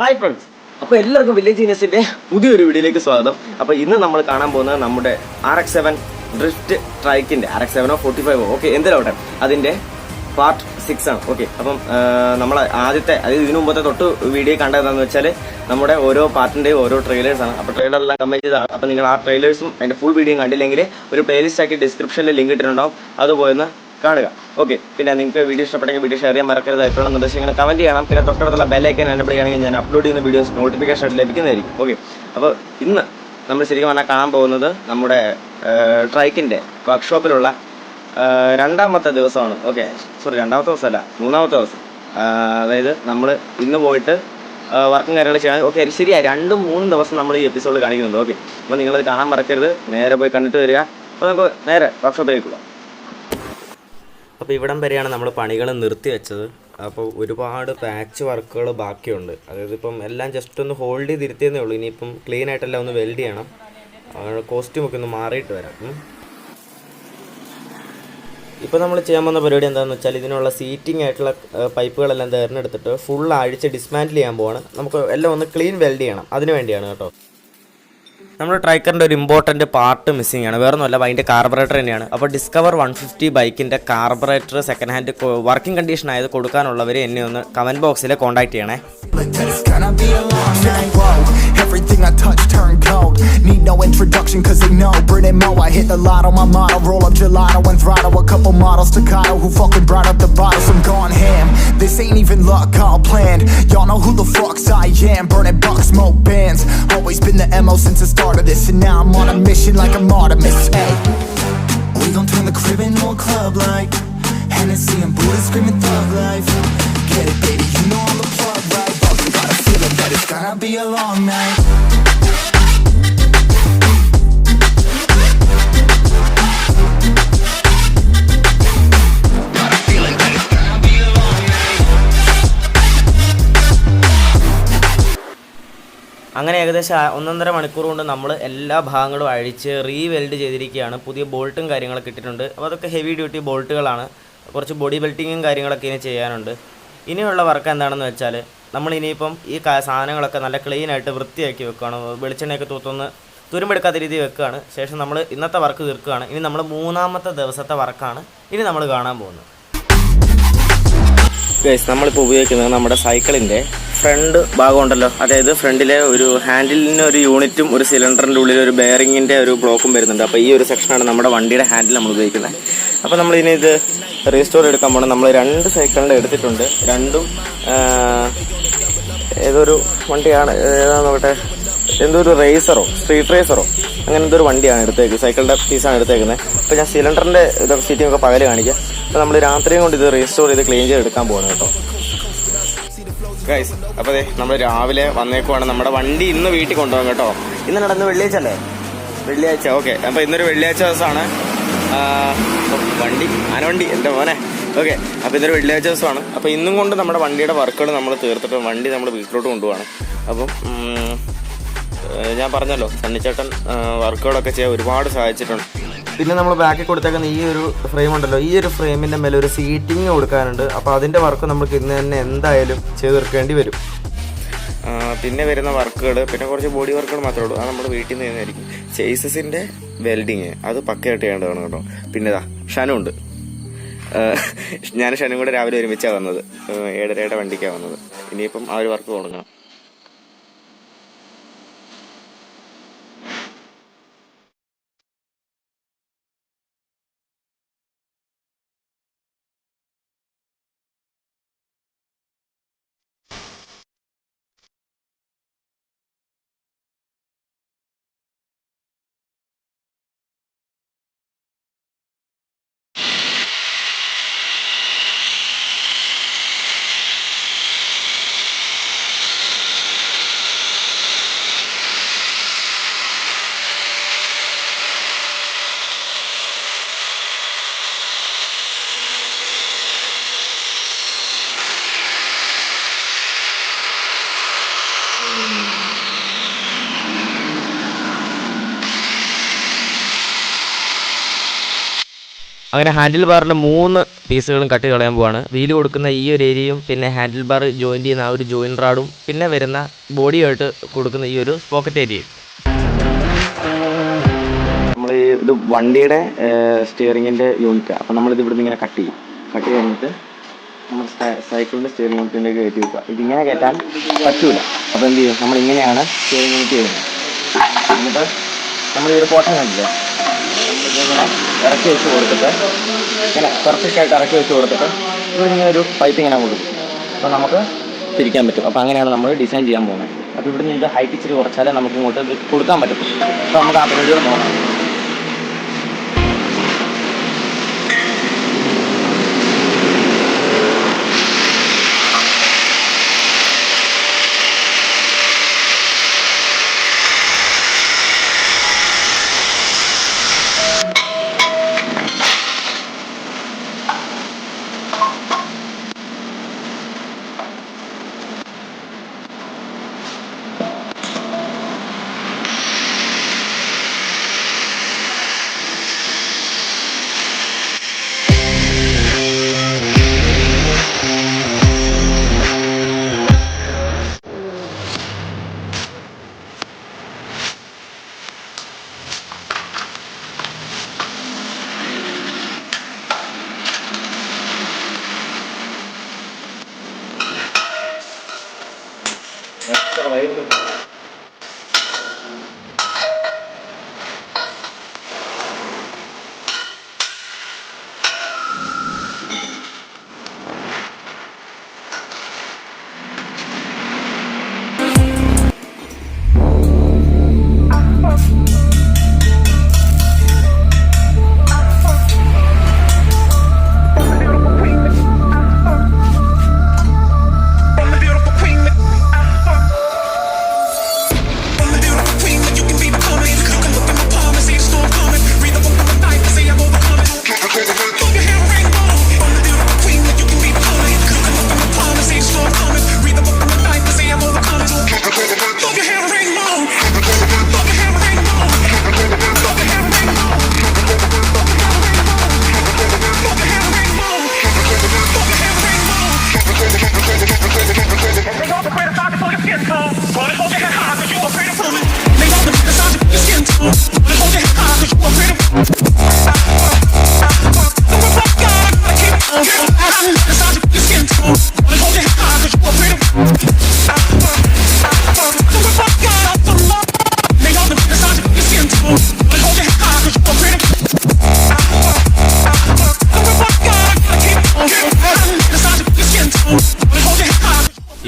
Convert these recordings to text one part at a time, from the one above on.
Hi friends, അപ്പോൾ എല്ലാവർക്കും village ജീനിയസിന്റെ പുതിയൊരു വീഡിയോയിലേക്ക് സ്വാഗതം. അപ്പോൾ ഇന്ന് നമ്മൾ കാണാൻ പോകുന്നത് നമ്മുടെ RX-7 ഡ്രിഫ്റ്റ് ട്രൈക്കിന്റെ RX-7 45 ഓക്കെ എന്തിലോട്ടെ അതിന്റെ പാർട്ട് 6 ആണ്. ഓക്കെ, അപ്പം നമ്മൾ ആദ്യത്തെ അതായത് ഇതിനു മുമ്പത്തെ തൊട്ട് വീഡിയോ കണ്ടതെന്ന് വെച്ചാൽ നമ്മുടെ ഓരോ പാർട്ടിന്റെയും ഓരോ ട്രെയിലേഴ്സ് ആണ്. അപ്പോൾ ട്രെയിലറെല്ലാം കമന്റ് ചെയ്തതാണ്. അപ്പോൾ നിങ്ങൾ ആ ട്രെയിലേഴ്സും അതിന്റെ ഫുൾ വീഡിയോ കണ്ടില്ലെങ്കിൽ ഒരു പ്ലേലിസ്റ്റ് ആക്കി ഡിസ്ക്രിപ്ഷനിൽ ലിങ്ക് ഇട്ടിട്ടുണ്ടാവും, അതുപോലെ കാണുക. ഓക്കെ, പിന്നെ നിങ്ങൾക്ക് വീഡിയോ ഇഷ്ടപ്പെട്ടെങ്കിൽ വീഡിയോ ഷെയർ ചെയ്യാൻ മറക്കരുത്. അഭിപ്രായം നിർദ്ദേശങ്ങൾ കമന്റ് ചെയ്യണം. പിന്നെ തൊട്ടടുത്തുള്ള ബെല്ലൈക്കൻ എനേബിൾ ചെയ്യുകയാണെങ്കിൽ ഞാൻ അപ്ലോഡ് ചെയ്യുന്ന വീഡിയോസ് നോട്ടിഫിക്കേഷൻ ആയിട്ട് ലഭിക്കുന്നതായിരിക്കും. ഓക്കെ, അപ്പോൾ ഇന്ന് നമ്മൾ ശരിക്കും പറഞ്ഞാൽ കാണാൻ പോകുന്നത് നമ്മുടെ ട്രൈക്കിൻ്റെ വർക്ക്ഷോപ്പിലുള്ള രണ്ടാമത്തെ ദിവസമാണ്. ഓക്കെ, സോറി, രണ്ടാമത്തെ ദിവസമല്ല, മൂന്നാമത്തെ ദിവസം. അതായത് നമ്മൾ ഇന്ന് പോയിട്ട് വർക്കും കാര്യങ്ങൾ ചെയ്യാൻ. ഓക്കെ, ശരിയായി 2-3 ദിവസം നമ്മൾ ഈ എപ്പിസോഡ് കാണിക്കുന്നുണ്ട്. ഓക്കെ, അപ്പോൾ നിങ്ങളത് കാണാൻ മറക്കരുത്. നേരെ പോയി കണ്ടിട്ട് വരിക. അപ്പോൾ നമുക്ക് നേരെ വർക്ക്ഷോപ്പിലേക്ക് പോകാം. അപ്പോൾ ഇവിടം വരെയാണ് നമ്മൾ പണികൾ നിർത്തി വെച്ചത്. അപ്പോൾ ഒരുപാട് പാച്ച് വർക്കുകൾ ബാക്കിയുണ്ട്. അതായത് ഇപ്പം എല്ലാം ജസ്റ്റ് ഒന്ന് ഹോൾഡ് ചെയ്തിരുത്തിയെന്നേ ഉള്ളൂ. ഇനിയിപ്പം ക്ലീൻ ആയിട്ടെല്ലാം ഒന്ന് വെൽഡ് ചെയ്യണം. കോസ്റ്റ്യൂമൊക്കെ ഒന്ന് മാറിയിട്ട് വരാം. ഇപ്പോൾ നമ്മൾ ചെയ്യാൻ പോകുന്ന പരിപാടി എന്താണെന്ന് വെച്ചാൽ ഇതിനുള്ള സീറ്റിംഗ് ആയിട്ടുള്ള പൈപ്പുകളെല്ലാം തിരഞ്ഞെടുത്തിട്ട് ഫുൾ അഴിച്ച് ഡിസ്മാൻറ്റിൽ ചെയ്യാൻ പോവാണ്. നമുക്ക് എല്ലാം ഒന്ന് ക്ലീൻ വെൽഡ് ചെയ്യണം. അതിന് വേണ്ടിയാണ് കേട്ടോ. നമ്മുടെ ട്രൈക്കറിൻ്റെ ഒരു ഇമ്പോർട്ടൻറ്റ് പാർട്ട് മിസ്സിംഗ് ആണ്, വേറെ ഒന്നുമല്ല, അതിൻ്റെ കാർബറേറ്റർ തന്നെയാണ്. അപ്പോൾ ഡിസ്കവർ 150 ബൈക്കിൻ്റെ carburettor second hand working condition ആയത് കൊടുക്കാനുള്ളവർ എന്നെ ഒന്ന് കമൻറ്റ് ബോക്സിൽ കോൺടാക്ട് ചെയ്യണേ. Everything I touch turn cold. Need no introduction cause they know Brit and Mo. I hit the lotto, my motto. Roll up gelato and throttle a couple models staccato who fucking brought up the bottles. I'm gone ham. This ain't even luck, all planned. Y'all know who the fucks I am. Burning bucks, smoke bands. Always been the MO since the start of this. And now I'm on a mission like I'm Artemis. Hey, we gon' turn the crib into a club like Hennessy and Buddha screaming thug life. Get it baby, you know I'm the plug, right? But you got a feeling that it's gonna be a long night. അങ്ങനെ ഏകദേശം 1.5 മണിക്കൂർ കൊണ്ട് നമ്മൾ എല്ലാ ഭാഗങ്ങളും അഴിച്ച് റീവെൽഡ് ചെയ്തിരിക്കുകയാണ്. പുതിയ ബോൾട്ടും കാര്യങ്ങളൊക്കെ ഇട്ടിട്ടുണ്ട്. അപ്പോൾ അതൊക്കെ ഹെവി ഡ്യൂട്ടി ബോൾട്ടുകളാണ്. കുറച്ച് ബോഡി ബെൽറ്റിങ്ങും കാര്യങ്ങളൊക്കെ ഇനി ചെയ്യാനുണ്ട്. ഇനിയുള്ള വർക്ക് എന്താണെന്ന് വെച്ചാൽ നമ്മൾ ഇനിയിപ്പം ഈ സാധനങ്ങളൊക്കെ നല്ല ക്ലീനായിട്ട് വൃത്തിയാക്കി വെക്കുകയാണ്. വെളിച്ചെണ്ണയൊക്കെ തൂത്തൊന്ന് തുരുമ്പെടുക്കാത്ത രീതിയിൽ വെക്കുകയാണ്. ശേഷം നമ്മൾ ഇന്നത്തെ വർക്ക് തീർക്കുകയാണ്. ഇനി നമ്മൾ 3-ാമത്തെ ദിവസത്തെ വർക്കാണ് ഇനി നമ്മൾ കാണാൻ പോകുന്നത്. ഗൈസ്, നമ്മളിപ്പോൾ ഉപയോഗിക്കുന്നത് നമ്മുടെ സൈക്കിളിൻ്റെ ഫ്രണ്ട് ഭാഗം ഉണ്ടല്ലോ, അതായത് ഫ്രണ്ടിലെ ഒരു ഹാൻഡിലിന് ഒരു യൂണിറ്റും ഒരു സിലിണ്ടറിൻ്റെ ഉള്ളിൽ ഒരു ബെയറിങ്ങിൻ്റെ ഒരു ബ്ലോക്കും വരുന്നുണ്ട്. അപ്പോൾ ഈ ഒരു സെക്ഷനാണ് നമ്മുടെ വണ്ടിയുടെ ഹാൻഡിൽ നമ്മൾ ഉപയോഗിക്കുന്നത്. അപ്പോൾ നമ്മളിനി ഇത് റീസ്റ്റോർ എടുക്കാൻ പോകണം. നമ്മൾ 2 സൈക്കിളിൻ്റെ എടുത്തിട്ടുണ്ട്. രണ്ടും ഏതൊരു വണ്ടിയാണ്, ഏതാണെന്ന് നോക്കട്ടെ, എന്തോ ഒരു റേസറോ സ്ട്രീറ്റ് റേസറോ അങ്ങനെ എന്തൊരു വണ്ടിയാണ് എടുത്തേക്കുന്നത്, സൈക്കിളിൻ്റെ പീസാണ് എടുത്തേക്കുന്നത്. അപ്പോൾ ഞാൻ സിലിണ്ടറിൻ്റെ ഇതൊക്കെ സീറ്റിങ്ങൊക്കെ പകല് കാണിക്കാം. അപ്പോൾ നമ്മൾ രാത്രിയും കൊണ്ട് ഇത് റീസ്റ്റോർ ചെയ്ത് ക്ലീൻ ചെയ്ത് എടുക്കാൻ പോകുന്നത് കേട്ടോ. ഗൈസ്, അപ്പോൾ നമ്മൾ രാവിലെ വന്നേക്കുവാണ്. നമ്മുടെ വണ്ടി ഇന്ന് വീട്ടിൽ കൊണ്ടുപോകാം കേട്ടോ. ഇന്ന് നടന്ന് വെള്ളിയാഴ്ച അല്ലേ? വെള്ളിയാഴ്ച. ഓക്കെ, അപ്പോൾ ഇന്നൊരു വെള്ളിയാഴ്ച ദിവസമാണ്. വണ്ടി ആനവണ്ടി എൻ്റെ മോനെ. ഓക്കെ, അപ്പോൾ ഇന്നൊരു വെള്ളിയാഴ്ച ദിവസമാണ്. അപ്പോൾ ഇന്നും കൊണ്ട് നമ്മുടെ വണ്ടിയുടെ വർക്കുകൾ നമ്മൾ തീർത്തിട്ട് വണ്ടി നമ്മൾ വീട്ടിലോട്ട് കൊണ്ടുപോവാണ്. അപ്പം ഞാൻ പറഞ്ഞല്ലോ, സണ്ണിച്ചേട്ടൻ വർക്കുകളൊക്കെ ചെയ്യാൻ ഒരുപാട് സഹായിച്ചിട്ടുണ്ട്. പിന്നെ നമ്മൾ ബാക്കിൽ കൊടുത്തേക്കുന്ന ഈ ഒരു ഫ്രെയിം ഉണ്ടല്ലോ, ഈ ഒരു ഫ്രെയിമിൻ്റെ മേലെ ഒരു സീറ്റിങ് കൊടുക്കാനുണ്ട്. അപ്പോൾ അതിൻ്റെ വർക്ക് നമുക്ക് ഇന്ന് തന്നെ എന്തായാലും ചെയ്ത് തീർക്കേണ്ടി വരും. പിന്നെ വരുന്ന വർക്കുകൾ, പിന്നെ കുറച്ച് ബോഡി വർക്കുകൾ മാത്രമേ ഉള്ളൂ. അത് നമ്മൾ വീട്ടിൽ നിന്ന് ചെയ്യുന്നതായിരിക്കും. ചേസസിൻ്റെ വെൽഡിങ് അത് പക്കയായിട്ട് ചെയ്യേണ്ടതാണ് കേട്ടോ. പിന്നെ ഷനു ഉണ്ട്. ഞാൻ ഷനും കൂടെ രാവിലെ ഒരുമിച്ചാണ് വന്നത്. 7:30 വണ്ടിക്കാണ് വന്നത്. ഇനിയിപ്പം ആ ഒരു വർക്ക് തുടങ്ങണം. അങ്ങനെ ഹാൻഡിൽ ബാറിൻ്റെ 3 പീസുകളും കട്ട് കളയാൻ പോവാണ്. വീല് കൊടുക്കുന്ന ഈ ഒരു ഏരിയയും പിന്നെ ഹാൻഡിൽ ബാർ ജോയിൻ ചെയ്യുന്ന ആ ഒരു ജോയിൻ റാഡും പിന്നെ വരുന്ന ബോഡിയായിട്ട് കൊടുക്കുന്ന ഈ ഒരു പോക്കറ്റ് ഏരിയയും. നമ്മൾ ഇത് വണ്ടിയുടെ സ്റ്റിയറിങ്ങിൻ്റെ യൂണിറ്റ്. അപ്പോൾ നമ്മളിത് ഇവിടുന്ന് ഇങ്ങനെ കട്ട് കഴിഞ്ഞിട്ട് നമ്മൾ സൈക്കിളിൻ്റെ സ്റ്റിയറിംഗ് യൂണിറ്റിലേക്ക് കയറ്റി വെക്കുക. ഇതിങ്ങനെ കയറ്റാൻ പറ്റൂല. അപ്പോൾ എന്ത് ചെയ്യും, നമ്മളിങ്ങനെയാണ് സ്റ്റിയറിംഗ് യൂണിറ്റ് ചെയ്യുന്നത്. എന്നിട്ട് നമ്മളിതൊരു പോട്ടം കണ്ടില്ലേ, നമ്മളിതിങ്ങനെ ഇറക്കി വെച്ച് കൊടുത്തിട്ട് ഇങ്ങനെ പെർഫെക്റ്റായിട്ട് ഇറക്കി വെച്ച് കൊടുത്തിട്ട് ഇവിടിങ്ങനെ ഒരു പൈപ്പ് ഇങ്ങനെ കൊടുക്കും. അപ്പോൾ നമുക്ക് തിരിക്കാൻ പറ്റും. അപ്പോൾ അങ്ങനെയാണ് നമ്മൾ ഡിസൈൻ ചെയ്യാൻ പോകുന്നത്. അപ്പോൾ ഇവിടുന്ന് ഇത് ഹൈറ്റ് ഇച്ചിരി കുറച്ചാലേ നമുക്ക് ഇങ്ങോട്ട് ഇത് കൊടുക്കാൻ പറ്റും. അപ്പോൾ നമുക്ക് ആ പരിപാടികൾ നോക്കാം.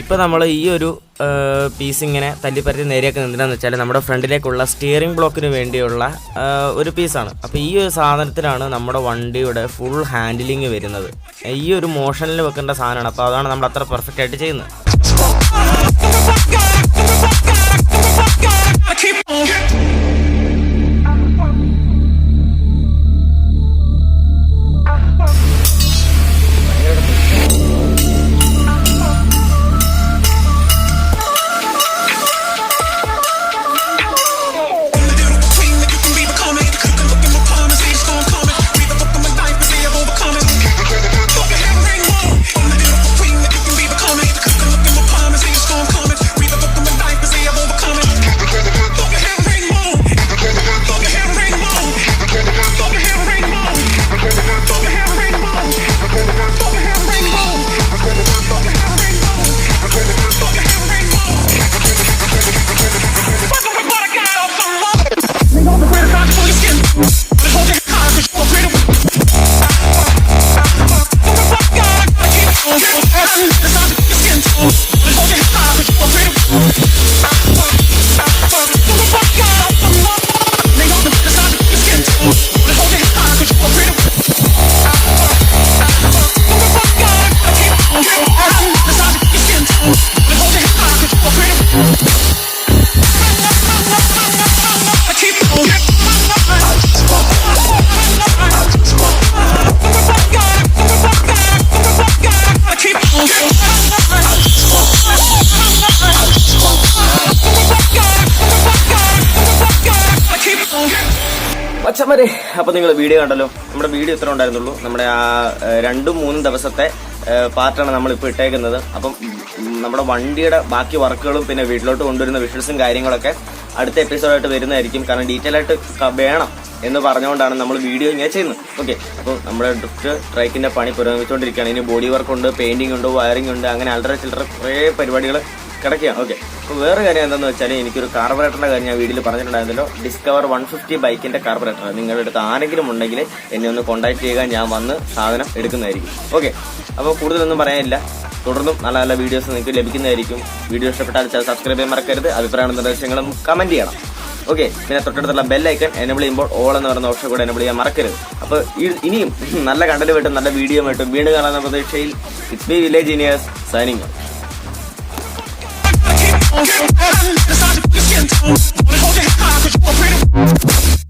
ഇപ്പോൾ നമ്മൾ ഈ ഒരു പീസ് ഇങ്ങനെ തല്ലിപ്പരത്തി നേരെയാക്കുന്നത് എന്തിനാണെന്ന് വെച്ചാൽ നമ്മുടെ ഫ്രണ്ടിലേക്കുള്ള സ്റ്റിയറിംഗ് ബ്ലോക്കിന് വേണ്ടിയുള്ള ഒരു പീസാണ്. അപ്പോൾ ഈ ഒരു സാധനത്തിലാണ് നമ്മുടെ വണ്ടിയുടെ ഫുൾ ഹാൻഡിലിങ് വരുന്നത്. ഈ ഒരു മോഷനിൽ വെക്കേണ്ട സാധനമാണ്. അപ്പോൾ അതാണ് നമ്മൾ അത്ര പെർഫെക്റ്റ് ആയിട്ട് ചെയ്യുന്നത്. മച്ചന്മാരെ, അപ്പോൾ നിങ്ങൾ വീഡിയോ കണ്ടല്ലോ. നമ്മുടെ വീഡിയോ ഇത്ര ഉണ്ടായിരുന്നുള്ളൂ. നമ്മുടെ ആ 2-3 ദിവസത്തെ പാർട്ടാണ് നമ്മളിപ്പോൾ ഇട്ടേക്കുന്നത്. അപ്പം നമ്മുടെ വണ്ടിയുടെ ബാക്കി വർക്കുകളും പിന്നെ വീട്ടിലോട്ട് കൊണ്ടുവരുന്ന വിഷ്വൽസും കാര്യങ്ങളൊക്കെ അടുത്ത എപ്പിസോഡായിട്ട് വരുന്നതായിരിക്കും. കാരണം ഡീറ്റെയിൽ ആയിട്ട് വേണം എന്ന് പറഞ്ഞുകൊണ്ടാണ് നമ്മൾ വീഡിയോ ഇങ്ങനെ ചെയ്യുന്നത്. ഓക്കെ, അപ്പോൾ നമ്മുടെ ഡ്രിഫ്റ്റ് ട്രൈക്കിന്റെ പണി പുരോഗമിച്ചുകൊണ്ടിരിക്കുകയാണ്. ഇനി ബോഡി വർക്ക് ഉണ്ട്, പെയിന്റിംഗ് ഉണ്ട്, വയറിംഗ് ഉണ്ട്, അങ്ങനെ അല്ലറ ചില്ലറ കുറേ പരിപാടികൾ കിടക്കുകയാണ്. ഓക്കെ, അപ്പോൾ വേറെ കാര്യം എന്താണെന്ന് വെച്ചാൽ എനിക്കൊരു കാർബറേറ്ററിന്റെ കാര്യം ഞാൻ വീഡിയോയിൽ പറഞ്ഞിട്ടുണ്ടായിരുന്നല്ലോ. ഡിസ്കവർ 150 ബൈക്കിന്റെ കാർബറേറ്റർ നിങ്ങളുടെ അടുത്ത് ആരെങ്കിലും ഉണ്ടെങ്കിൽ എന്നെ ഒന്ന് കോൺടാക്ട് ചെയ്യുക, ഞാൻ വന്ന് സാധനം എടുക്കുന്നതായിരിക്കും. ഓക്കെ, അപ്പോൾ കൂടുതലൊന്നും പറയാനില്ല. തുടർന്നും നല്ല നല്ല വീഡിയോസ് നിങ്ങൾക്ക് ലഭിക്കുന്നതായിരിക്കും. വീഡിയോ ഇഷ്ടപ്പെട്ടാൽ സബ്സ്ക്രൈബ് ചെയ്യാൻ മറക്കരുത്. അഭിപ്രായങ്ങളും നിർദ്ദേശങ്ങളും കമന്റ് ചെയ്യണം. ഓക്കെ, പിന്നെ തൊട്ടടുത്തുള്ള ബെല്ലൈക്കൺ എനേബിൾ ചെയ്യുമ്പോൾ ഓൾ എന്ന് പറയുന്ന ഓപ്ഷൻ കൂടെ എനേബിൾ ചെയ്യാൻ മറക്കരുത്. അപ്പോൾ ഇനിയും നല്ല കണ്ടന്റ് ആയിട്ടും നല്ല വീഡിയോ ആയിട്ടും വീണ്ടും കാണാവുന്ന പ്രതീക്ഷയിൽ it's me village genius signing Hold your head high, 'cause you're a pretty